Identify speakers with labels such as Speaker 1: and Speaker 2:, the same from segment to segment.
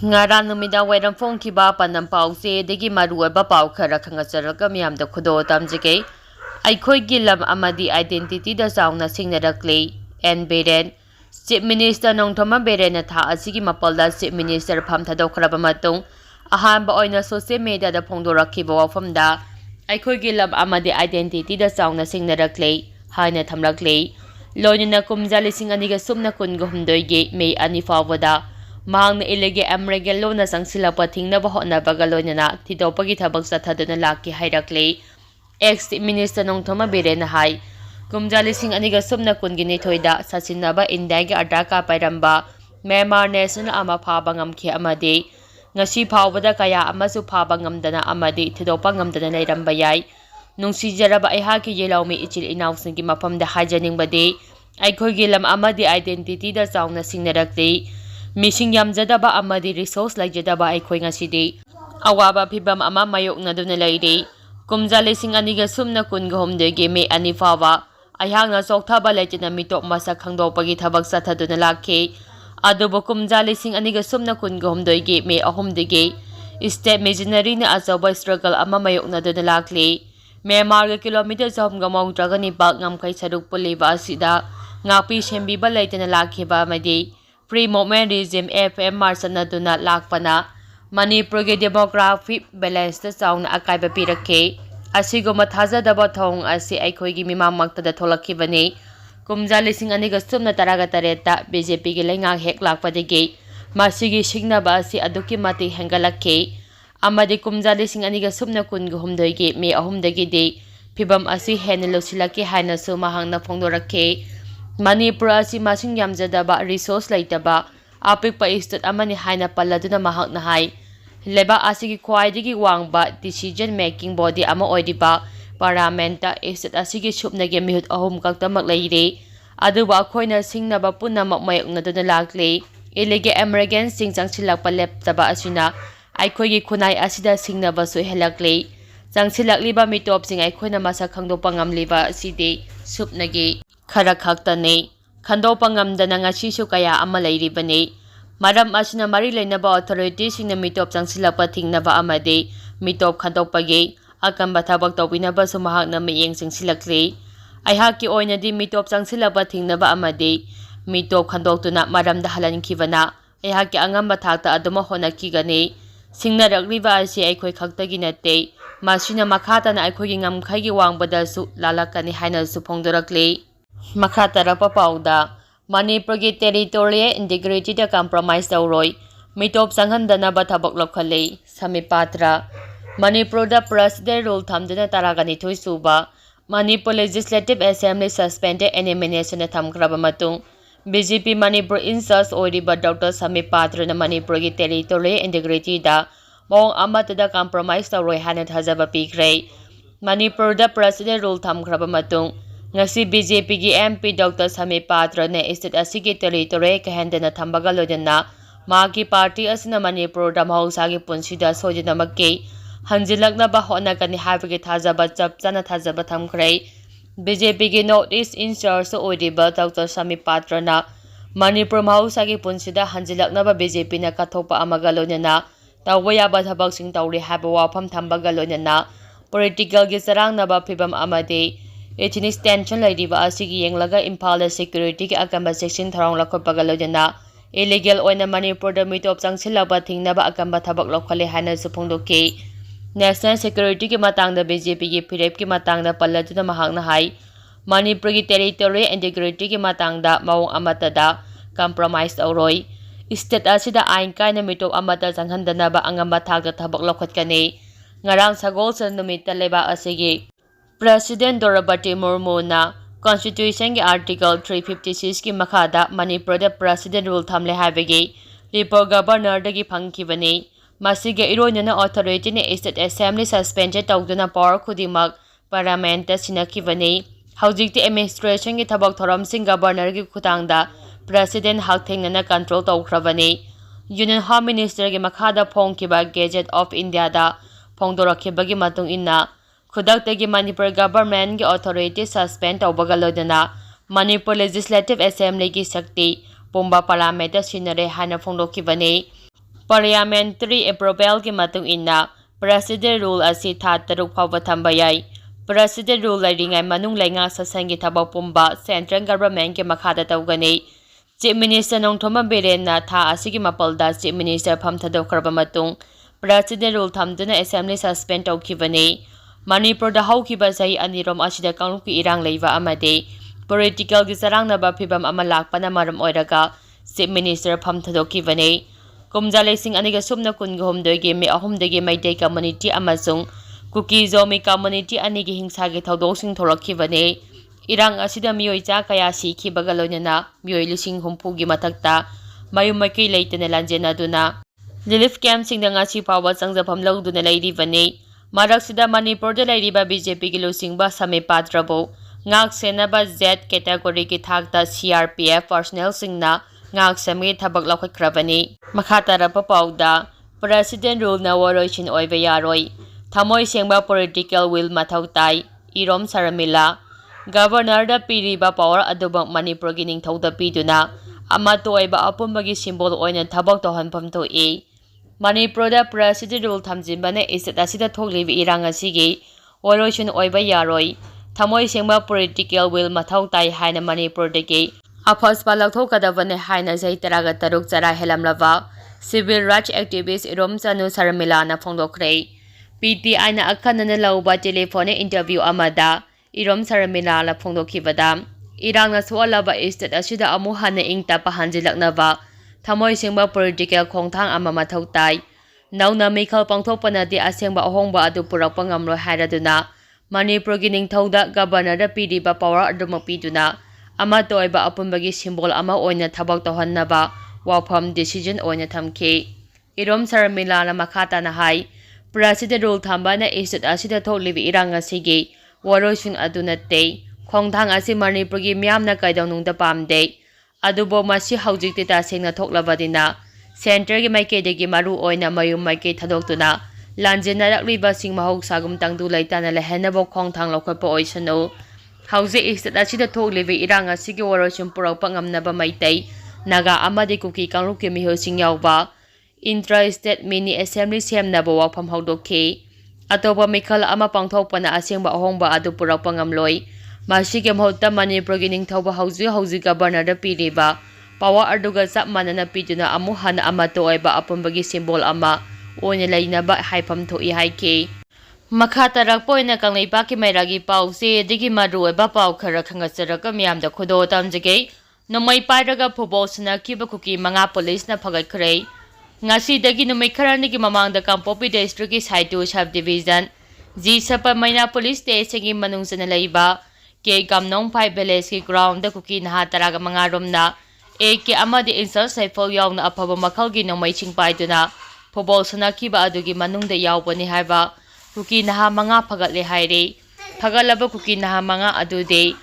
Speaker 1: Ngarang numidang wairam phongkhiba panam pause degi maruoiba paw khara khangajaraka miyamda khudo tamjike aikhoigi lam amadi identity da sauna singnarakle and beren Chief Minister Nongthoma Beren tha asigi mapalda Chief Minister pham thadokhraba matung ahamba oina social media da phongdorakhiba wafamda aikhoigi lam amadi identity da sauna singnarakle haina thamrakle loinina kumja lising aniga sumna kunga humdoige May ani fawada mahang na ilege amregel lo na sangsilapa thingnaba hotnabaga loinana thidopagi thabak sathaduna laki hairakle ex Minister Nongthoma Beren hai kumja lising aniga sumna kungi nithoida sasinaba India gi adaka pairamba Myanmar National ama phaba ngamkhei amadi ngasi phawbada kaya amasu phaba ngamdana amadi thidopa ngamdana leiramba yai nungsijaraba aihaki yelawmi ichil inausinggi mafamda hajaningbadi aikhoigi lam amadi identity da chauna singnarakle Mishing yamjadaba amadi resource laijadaba aikhoi ngasidi awaba phibam ama mayoknaduna leiri kumja lising aniga sumna kunga homdege May ani fawa aihangna chokthaba leitana mitop masa khangdopagi thabak sathaduna lakhe adubo kumja lising aniga sumna kunga homdege May ahumdege state missionary na achawa struggle ama mayoknaduna lakle Myanmar ga kilometer 3.9 ba ngamkhei saruk puliba asida ngapi sembiba leitana lakheba amadi Free Movement Regime FM Marsanaduna Lakpana Manipur ge demographic balance ta chauna akaiba pirakhe asigoma thajadaba thong asi aikhoigi mimangmakta da tholakhibani kumja lising aniga sumna taraga tareta BJP ge lengang hek lakpadege masigi signaba asi aduki mati hengalakhe amadi kumja lising aniga sumna kunga humdoige May ahumdagi de phibam asi henlosilaki haina su mahangna phongdorakhe Manipur asi masing yamjadaba resource laitaba apikpa state amani haina palladuna mahakna hai leba asigi khwaidigi wangba decision making body ama oidiba parliament state asigi supnage mihut ahum kaktamak leire aduba khoina singnaba punamak mayoknaduna lakle ilege emergency singchangsilakpa leptaba asina aikhoigi khunai asida singnaba su helakle changsilakliba mitop sing aikhoina masa khangdopa ngamliba aside supnage khara khaktane khandopa ngamdana ngasisu kaya ama leiribane maram asina mari leinaba authority singna mitop changsilapa thingnaba amade mitop khandopage akamba thabak tawinaba sumahakna miyeng singsilakle aihaki oinadi mitop changsilapa thingnaba amade mitop khandoktuna maramda halankhibana aihaki angamba thakta aduma honakigane singnarakliba asi aikhoi khaktagi nate masina makhatana aikhoigi ngamkhei wangbada su lalakani haina su phongdorakle Makhatarapa pauda Manipur gi territorial integrity da compromise tawroi mitop sanghandana ba thabak lokhale samipatra Manipur da president rule thamdana taragani thoi suba Manipur Legislative Assembly suspended elimination na thamkraba matung BJP Manipur incharge oiriba Dr. Samipatra na Manipur gi territorial integrity da mong amata da compromise tawroi hana thajaba pikre Manipur da president rule thamkraba matung ngasi BJP gi MP Dr. Samipatra ne state asigi territory kahendana thambaga lodana magi party asina Manipur da mausagi punsida sojina makke hanjilakna ba hona kani habigi thajaba chapchana thajaba thamkrai BJP gi North East in charge oidiba Dr. Samipatra na Manipur mausagi punsida hanjilakna ba BJP na kathopa amaga lodana tawaya ba thabak sing tawri haba wafam thambaga lodana political gi sarang na ba phibam amade ethnic tension laidiba asigi yenglaga Impala security ki akamba section tharong lakhopaga lojana illegal oina Manipur da mitop changsilaba thingnaba akamba thabak lokhale hana suphongdoke national security ki matangda BJP ki phirep ki matangda palladuna mahakna hai Manipur ki territorial integrity ki matangda maung amatada compromise auroi state asida ain kaina mitop amata changhandana ba angamba thakda thabak lokhotkane ngarang sagol san numita leba asigi President Dorabati Murmu na Constitution ki Article 356 ki makhada Manipur da President rule thamle habegi report governor dagi phangkhibani masiga iroinana authority ne state assembly suspended tawduna power khudimak parliament ta sinakibani haujikti administration ki thabak thoram sing governor ki khutangda president hak thengnana control tawkhrabani union home minister ki makhada phongkiba gazette of India da phongdorakhibagi matung inna Khudaktagi Manipur government ki authority suspend tawbaga lodana Manipur Legislative Assembly ki sakti pumba parliament sinare hana phongdokibani Parliamentary approvalꯒꯤ ꯃꯇꯨꯡ ꯏꯟꯅ President Rule asi tha 6 ꯐꯥꯎꯕ ꯊꯝꯕ ꯌꯥꯏ꯫ President Rule ꯂꯩꯔꯤꯉꯩ ꯃꯅꯨꯡ ꯂꯩꯉꯥꯛ ꯁꯥꯁꯟꯒꯤ ꯊꯕꯛ ꯄꯨꯝꯕ Central Governmentꯒꯤ ꯃꯈꯥꯗ ꯇꯧꯒꯅꯤ꯫ Chief Minister Nongthoma Birenna tha asigi mapalda Chief Minister pham thadokhraba matung President Rule thamduna Assembly suspend tawkhibani. Manipurda hawkhiba chahi anirom asida kangluki irang leiba amade political gi sarangnaba phibam ama lakpana maram oiraga Chief Minister pham thadokhibani. Kumja lesing aniga sumna kunga humdoigi me ahumdagi Maitai community amasung Kuki Zomi community anigi hingsagi thawdoksing thorakhibani. Irang asida miyoi cha kaya sikhibaga loinana miyoi lising humpugi mathakta mayum maikei leitana lanjena duna relief camp singda ngasi pawa changjafam lawduna leiribani. Maraksida Manipurda leiriba BJP gi lusingba same patrabo ngak senaba Z category ki thakta CRPF personnel singna ngak same thabak laukhrabani. Makhatarapa pauda President Rule na waroichin oiba yaroi thamoi sengba political will mathau tai Irom Saramila Governor da piriba power adubang Manipur gi ningthauda piduna amato oiba apumbagi symbol oina thabak tohanpham thoi. Manipur da President Rule thamjinbane istat asida thoklibi irang asigi waroichin oiba yaroi thamoi sengba political will mathau tai haina Manipur dagi afaspa laukthokadabane haina jai taraga taruk chara helamlaba civil rights activist Irom Chanu Saramila na phongdokhre. PTI na akhanana lauba telephone interview amada Irom Saramila la phongdokhibada irang na sualaba istat asida amu hana ingta pahanjilaknaba thamoi singba political khongthang ama mathau tai nauna mikhal pangthokpana di asengba ahongba adu purakpa ngamloi hairaduna Manipur gi ningthauda governor da piriba power adumapiduna ama toiba apumbagi symbol ama oina thabak tohannaba wafam decision oina thamki. Irom Saramila la makhata na hai President Rule thambana istat asida thoklibi irang asigi waroichin aduna te khongthang asi Manipur gi miyamna kaidawnungda pamde adubo masi haujikti ta sengna thoklabadina center gi maikeidagi maru oina mayum maikei thadoktuna lanjena rakliba sing mahoksagum tangdu leitana lehenabo khongthang lokhotpa oisanu hauji istat asida thoklibi irang asigi waroichin purakpa ngamnaba Maitai Naga amadi Kuki kangluki mihosing yawba intra-state mini assembly semnaba wafam haudokhi atoba mikhal ama pangthokpana asengba ahongba adu purakpa ngamloi masigi mahutta Manipur gi ningthauba hauji governor da piriba power aduga chap manana piduna amu hana amato oiba apumbagi symbol ama oina leinaba haifam thoi haiki. Makhatarak poina kangleipa ki mairagi pause digi maru oiba pau khara khangasaraka miyamda khodo tamjage nomai pairaga phobol sanakiba Kuki manga police na phagakhre. Ngasi dagi nomai kharani gi mamangda Kangpopi district ki Saitu subdivision G Sapa Maina police station gi manungsana leiba ke Gamnong 5 village ki ground da Kuki naha taraga manga romna ke amadi insult saifol yawna afaba makhal gi nomai chingpaiduna phobol sanakiba adugi manungda yawbani haiba Kuki naha manga phagatle haire phagalaba Kuki naha manga adude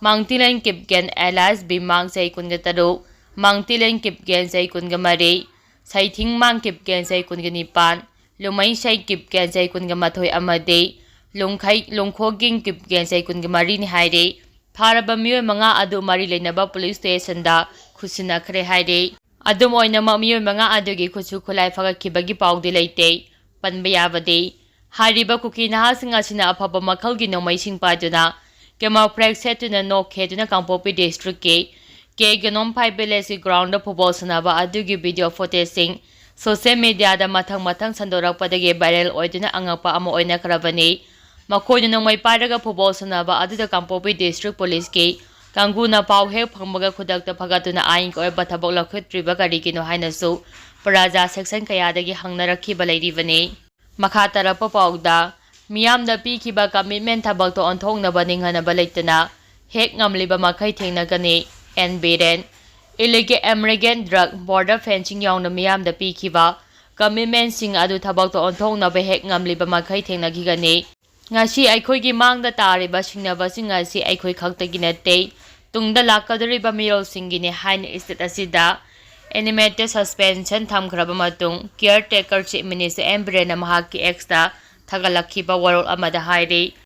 Speaker 1: Mangtilen Kipgen Elias Bimang Sai Kunga Taru Mangtilen Kipgen Sai Kunga Mari Sai Thing Mang Kipgen Sai Kunga Nipan Lumai Sai Kipgen Sai Kunga Mathoi Amade Lungkhai Lungkhoging Kipgen Sai Kunga Mari ni haire Pharaba miyoi manga adu mari leinaba police station da khusinakhre haire adum oina ma miyoi manga adugi khusu khulai phagakhibagi paudi leite panba yabade hariba Kuki naha singa sina afaba makhalgi nomai singpaduna Kema Prek setuna no khetuna Kangpopi district ke Ganom 5 village ground da phobol sanaba adugi video footage sing social media da mathang sandorakpadagi viral oiduna angapa ama oina khrabani makoina nomai pairaga phobol sanaba aduda Kangpopi district police ke kanguna pau hek phangmaga khudakta phagatuna ain ko bathabok lakhutriba karigino hainasu praja section kayadagi hangnarakhiba leiribani. Makhatarapa pauda Miyamda Pikhiba Commitment thabakta onthoknaba ninghanaba leitana hek ngamliba ngamkhei thengnagani NBRN illegal American drug border fencing yawna Miyamda Pikhiba Commitment sing adu thabakta onthoknaba hek ngamliba ngamkhei thengnagigani ngasi aikhoigi mangda tariba singnaba sing ngasi aikhoi khaktagi natte tungda lakadriba mirol singine hain istat asida animated suspension thamkhraba matung caretaker chief minister NBRN mahaki extra Tagalakhiba warol amada haire